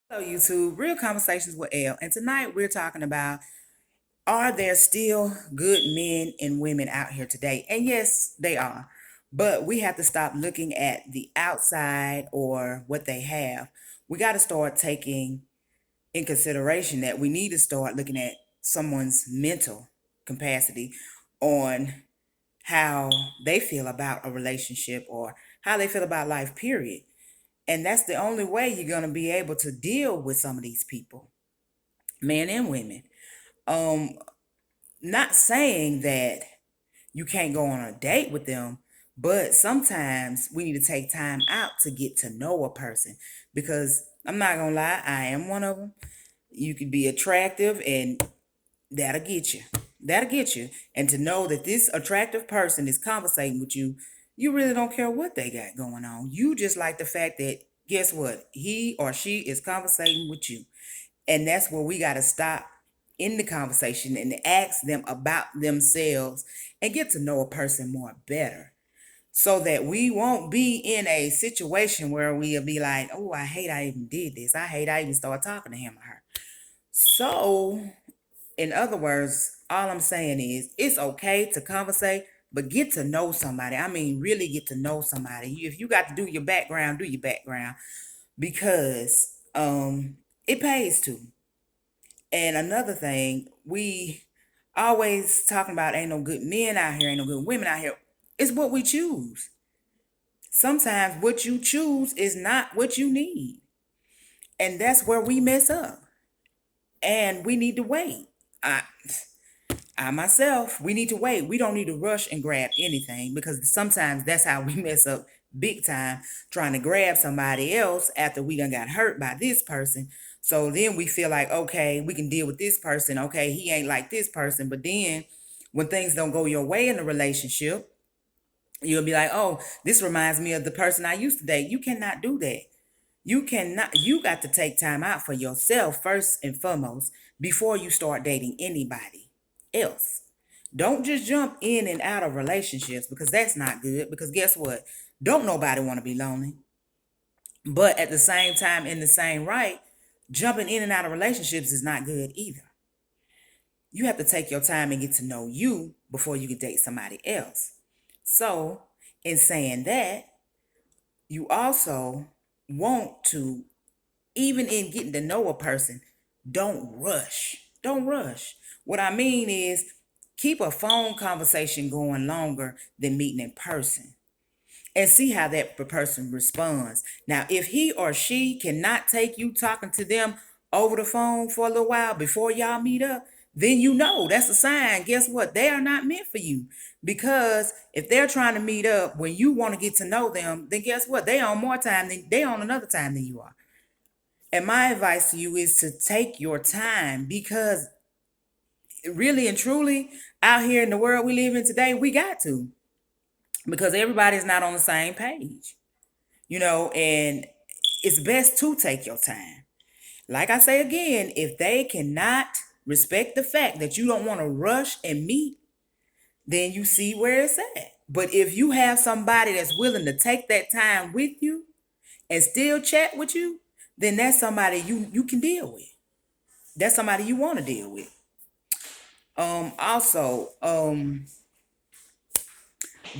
Hello, YouTube. Real Conversations with Elle. And tonight we're talking about, are there still good men and women out here today? And yes, they are. But we have to stop looking at the outside or what they have. We got to start taking in consideration that we need to start looking at someone's mental capacity on how they feel about a relationship or how they feel about life, period. And that's the only way you're going to be able to deal with some of these people, men and women. Um, Not saying that you can't go on a date with them, but sometimes we need to take time out to get to know a person because I'm not going to lie, I am one of them. You could be attractive and that'll get you. That'll get you. And to know that this attractive person is conversating with you, you really don't care what they got going on. You just like the fact that, guess what? He or she is conversating with you. And that's where we got to stop in the conversation and ask them about themselves and get to know a person more better so that we won't be in a situation where we'll be like, oh, I hate I even did this. I hate I even started talking to him or her. So in other words, all I'm saying is it's okay to conversate, but get to know somebody. I mean, really get to know somebody. If you got to do your background because it pays to. And another thing, we always talking about ain't no good men out here, ain't no good women out here. It's what we choose. Sometimes what you choose is not what you need. And that's where we mess up. And we need to wait. I I myself, we need to wait. We don't need to rush and grab anything because sometimes that's how we mess up big time, trying to grab somebody else after we done got hurt by this person. So then we feel like, okay, we can deal with this person. Okay, he ain't like this person. But then when things don't go your way in the relationship, you'll be like, oh, this reminds me of the person I used to date. You cannot do that. You cannot, you got to take time out for yourself first and foremost before you start dating anybody else. Don't just jump in and out of relationships because that's not good. Because guess what? Don't nobody want to be lonely. But at the same time, in the same right, jumping in and out of relationships is not good either. You have to take your time and get to know you before you can date somebody else. So, in saying that, you also want to, even in getting to know a person, don't rush. Don't rush. What I mean is keep a phone conversation going longer than meeting in person and see how that person responds. Now, if he or she cannot take you talking to them over the phone for a little while before y'all meet up, then you know that's a sign. Guess what? They are not meant for you. Because if they're trying to meet up when you want to get to know them, then guess what? They on more time than they on another time than you are. And my advice to you is to take your time because really and truly, out here in the world we live in today, we got to because everybody's not on the same page, and it's best to take your time. Like I say again, if they cannot respect the fact that you don't want to rush and meet, then you see where it's at. But if you have somebody that's willing to take that time with you and still chat with you, then that's somebody you can deal with. That's somebody you want to deal with. Also, the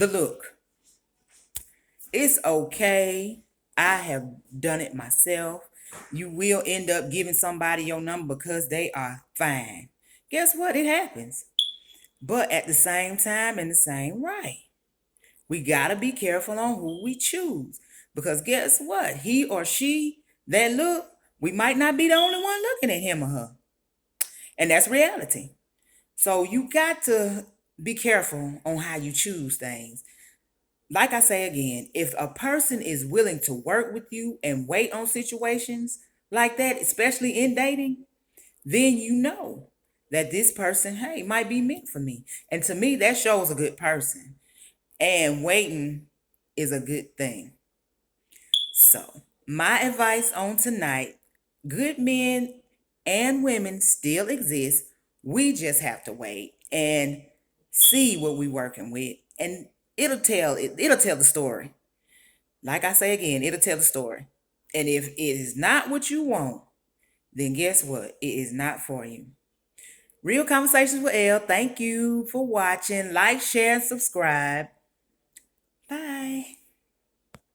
look. It's okay. I have done it myself. You will end up giving somebody your number because they are fine. Guess what? It happens. But at the same time, in the same right, we got to be careful on who we choose. Because guess what? He or she, that look, we might not be the only one looking at him or her. And that's reality. So you got to be careful on how you choose things. Like I say again, if a person is willing to work with you and wait on situations like that, especially in dating, then you know that this person, hey, might be meant for me. And to me, that shows a good person. And waiting is a good thing. So, my advice on tonight, good men and women still exist. We just have to wait and see what we're working with. And it'll tell the story. Like I say again, it'll tell the story. And if it is not what you want, then guess what? It is not for you. Real Conversations with Elle, thank you for watching. Like, share, and subscribe. Bye.